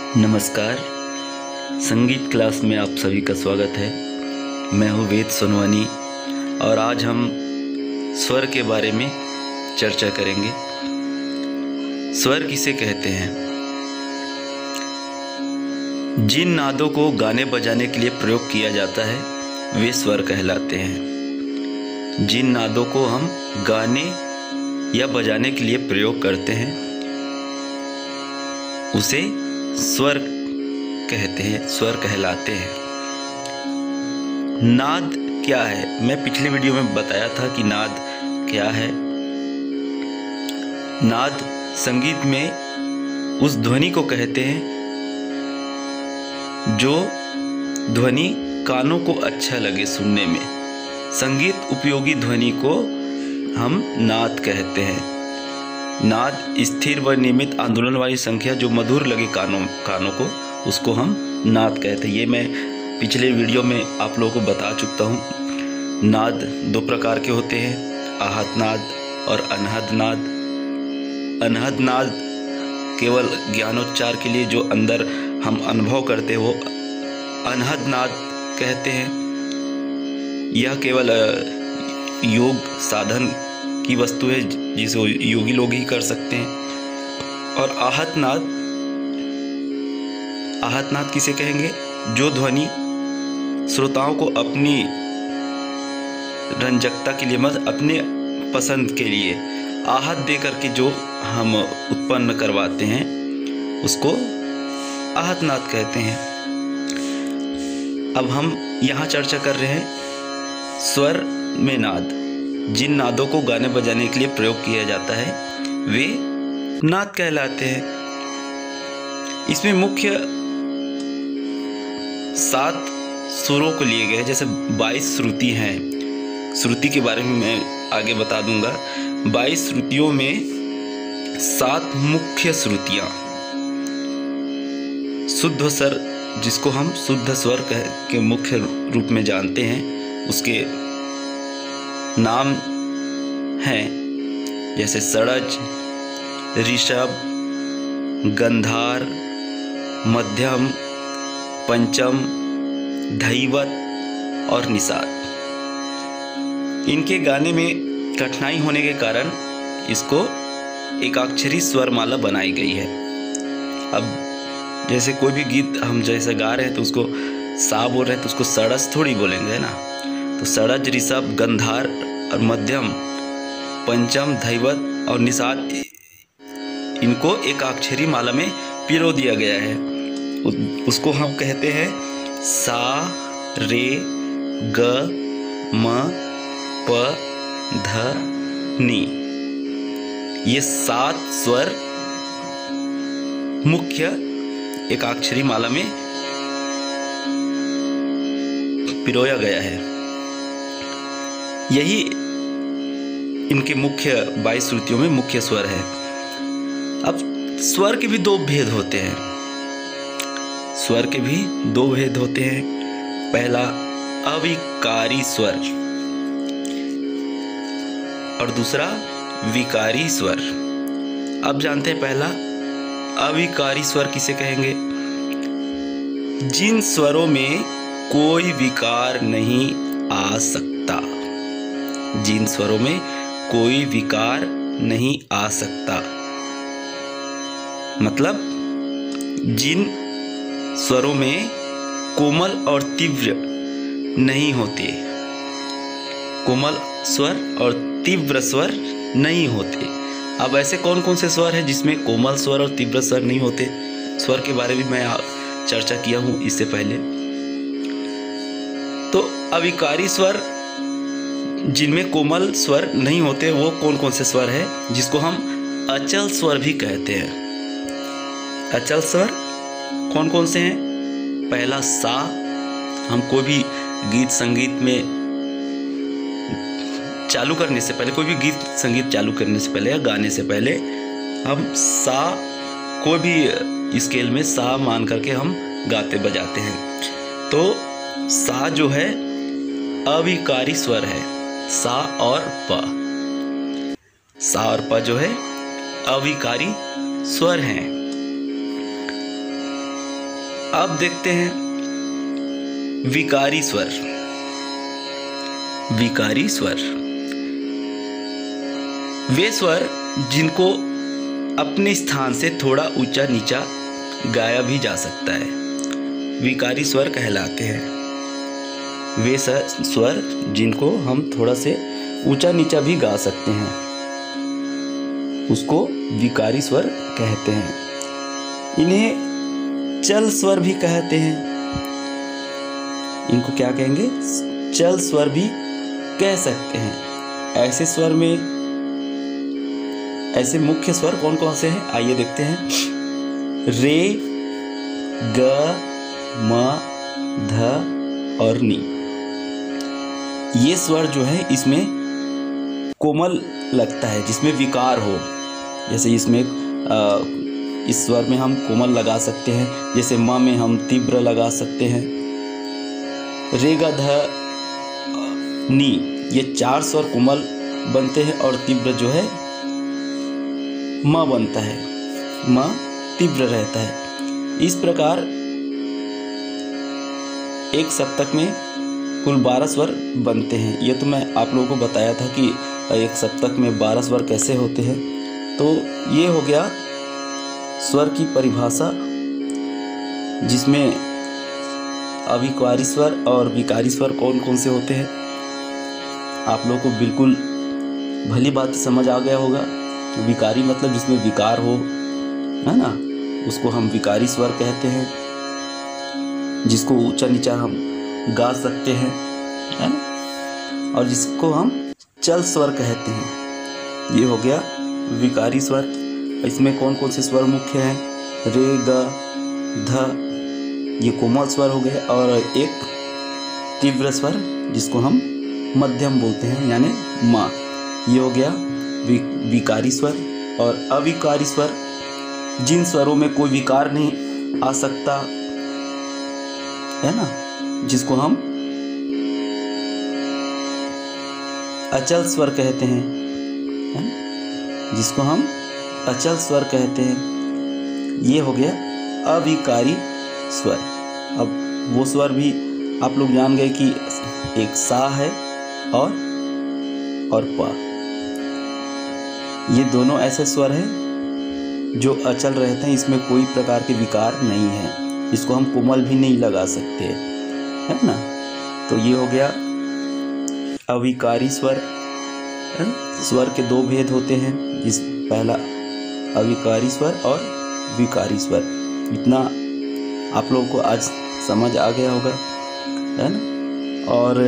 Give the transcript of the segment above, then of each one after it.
नमस्कार। संगीत क्लास में आप सभी का स्वागत है। मैं हूँ वेद सोनवानी और आज हम स्वर के बारे में चर्चा करेंगे। स्वर किसे कहते हैं? जिन नादों को गाने बजाने के लिए प्रयोग किया जाता है वे स्वर कहलाते हैं। जिन नादों को हम गाने या बजाने के लिए प्रयोग करते हैं उसे स्वर कहते हैं, स्वर कहलाते हैं। नाद क्या है? मैं पिछले वीडियो में बताया था कि नाद क्या है। नाद संगीत में उस ध्वनि को कहते हैं जो ध्वनि कानों को अच्छा लगे सुनने में। संगीत उपयोगी ध्वनि को हम नाद कहते हैं। नाद स्थिर व नियमित आंदोलन वाली संख्या जो मधुर लगे कानों को, उसको हम नाद कहते हैं। ये मैं पिछले वीडियो में आप लोगों को बता चुका हूँ। नाद दो प्रकार के होते हैं, आहत नाद और अनहद नाद। अनहद नाद केवल ज्ञानोच्चार के लिए जो अंदर हम अनुभव करते हैं वो अनहद नाद कहते हैं। यह केवल योग साधन की वस्तु है जिसे योगी लोग ही कर सकते हैं। और आहत नाद किसे कहेंगे? जो ध्वनि श्रोताओं को अपनी रंजकता के लिए, मतलब अपने पसंद के लिए आहत दे करके जो हम उत्पन्न करवाते हैं उसको आहत नाद कहते हैं। अब हम यहाँ चर्चा कर रहे हैं स्वर में नाद। जिन नादों को गाने बजाने के लिए प्रयोग किया जाता है वे नाद कहलाते हैं। इसमें मुख्य 7 सुरों को लिए गए, जैसे 22 श्रुति हैं। श्रुति के बारे में मैं आगे बता दूंगा। 22 श्रुतियों में 7 मुख्य श्रुतियां, शुद्ध स्वर जिसको हम शुद्ध स्वर के मुख्य रूप में जानते हैं, उसके नाम हैं जैसे षडज, ऋषभ, गंधार, मध्यम, पंचम, धैवत और निषाद। इनके गाने में कठिनाई होने के कारण इसको एकाक्षरी स्वर माला बनाई गई है। अब जैसे कोई भी गीत हम जैसे गा रहे हैं तो उसको सा बोल रहे हैं तो उसको षडज थोड़ी बोलेंगे, है ना। तो षडज, ऋषभ, गंधार और मध्यम, पंचम, धैवत और निषाद, इनको एकाक्षरी माला में पिरो दिया गया है। उसको हम कहते हैं सा, रे, ग, म, प, ध, नी। ये 7 स्वर मुख्य एकाक्षरी माला में पिरोया गया है। यही इनके मुख्य 22 श्रुतियों में मुख्य स्वर है। अब स्वर के भी 2 भेद होते हैं। स्वर के भी 2 भेद होते हैं। पहला अविकारी स्वर और दूसरा विकारी स्वर। अब जानते हैं पहला अविकारी स्वर किसे कहेंगे? जिन स्वरों में कोई विकार नहीं आ सकता। जिन स्वरों में कोई विकार नहीं आ सकता, मतलब जिन स्वरों में कोमल और तीव्र नहीं होते। कोमल स्वर और तीव्र स्वर नहीं होते। अब ऐसे कौन कौन से स्वर हैं जिसमें कोमल स्वर और तीव्र स्वर नहीं होते? स्वर के बारे में मैं चर्चा किया हूं इससे पहले। तो अविकारी स्वर जिनमें कोमल स्वर नहीं होते वो कौन कौन से स्वर है, जिसको हम अचल स्वर भी कहते हैं। अचल स्वर कौन कौन से हैं? पहला सा। हम कोई भी गीत संगीत में चालू करने से पहले, कोई भी गीत संगीत चालू करने से पहले या गाने से पहले हम सा, कोई भी स्केल में सा मान करके हम गाते बजाते हैं। तो सा जो है अविकारी स्वर है। सा और प, सा और प जो है अविकारी स्वर हैं। अब देखते हैं विकारी स्वर। विकारी स्वर वे स्वर जिनको अपने स्थान से थोड़ा ऊंचा नीचा गाया भी जा सकता है, विकारी स्वर कहलाते हैं। वे स्वर जिनको हम थोड़ा से ऊंचा नीचा भी गा सकते हैं, उसको विकारी स्वर कहते हैं। इन्हें चल स्वर भी कहते हैं। इनको क्या कहेंगे? चल स्वर भी कह सकते हैं। ऐसे स्वर में ऐसे मुख्य स्वर कौन कौन से हैं, आइए देखते हैं। रे, ग, म, ध और नी। ये स्वर जो है इसमें कोमल लगता है, जिसमें विकार हो। जैसे इसमें इस स्वर में हम कोमल लगा सकते हैं, जैसे म में हम तीव्र लगा सकते हैं। रे, ग, ध, नी, ये 4 स्वर कोमल बनते हैं और तीव्र जो है म बनता है, म तीव्र रहता है। इस प्रकार एक सप्तक में कुल 12 स्वर बनते हैं। ये तो मैं आप लोगों को बताया था कि एक सप्तक में 12 स्वर कैसे होते हैं। तो ये हो गया स्वर की परिभाषा, जिसमें अविकारी स्वर और विकारी स्वर कौन कौन से होते हैं। आप लोगों को बिल्कुल भली बात समझ आ गया होगा। विकारी मतलब जिसमें विकार हो, है ना, उसको हम विकारी स्वर कहते हैं। जिसको ऊंचा नीचा हम गा सकते हैं, है ना, और जिसको हम चल स्वर कहते हैं। ये हो गया विकारी स्वर। इसमें कौन कौन से स्वर मुख्य हैं? रे, ग, ध, ये कोमल स्वर हो गए, और एक तीव्र स्वर जिसको हम मध्यम बोलते हैं, यानी म। ये हो गया विकारी स्वर। और अविकारी स्वर जिन स्वरों में कोई विकार नहीं आ सकता, है ना, जिसको हम अचल स्वर कहते हैं, है ना? जिसको हम अचल स्वर कहते हैं। ये हो गया अविकारी स्वर। अब वो स्वर भी आप लोग जान गए कि एक सा है और प। ये दोनों ऐसे स्वर हैं जो अचल रहते हैं, इसमें कोई प्रकार के विकार नहीं है, इसको हम कोमल भी नहीं लगा सकते, है ना। तो ये हो गया अविकारी स्वर। स्वर के 2 भेद होते हैं, जिस पहला अविकारी स्वर और विकारी स्वर। इतना आप लोगों को आज समझ आ गया होगा, है ना। और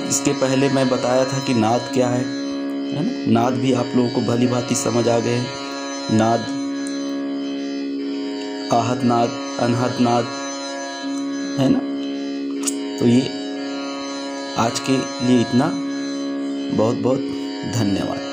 इसके पहले मैं बताया था कि नाद क्या है ना। नाद भी आप लोगों को भली भांति समझ आ गए। नाद, आहत नाद, अनहत नाद, है ना। तो ये आज के लिए इतना। बहुत बहुत धन्यवाद।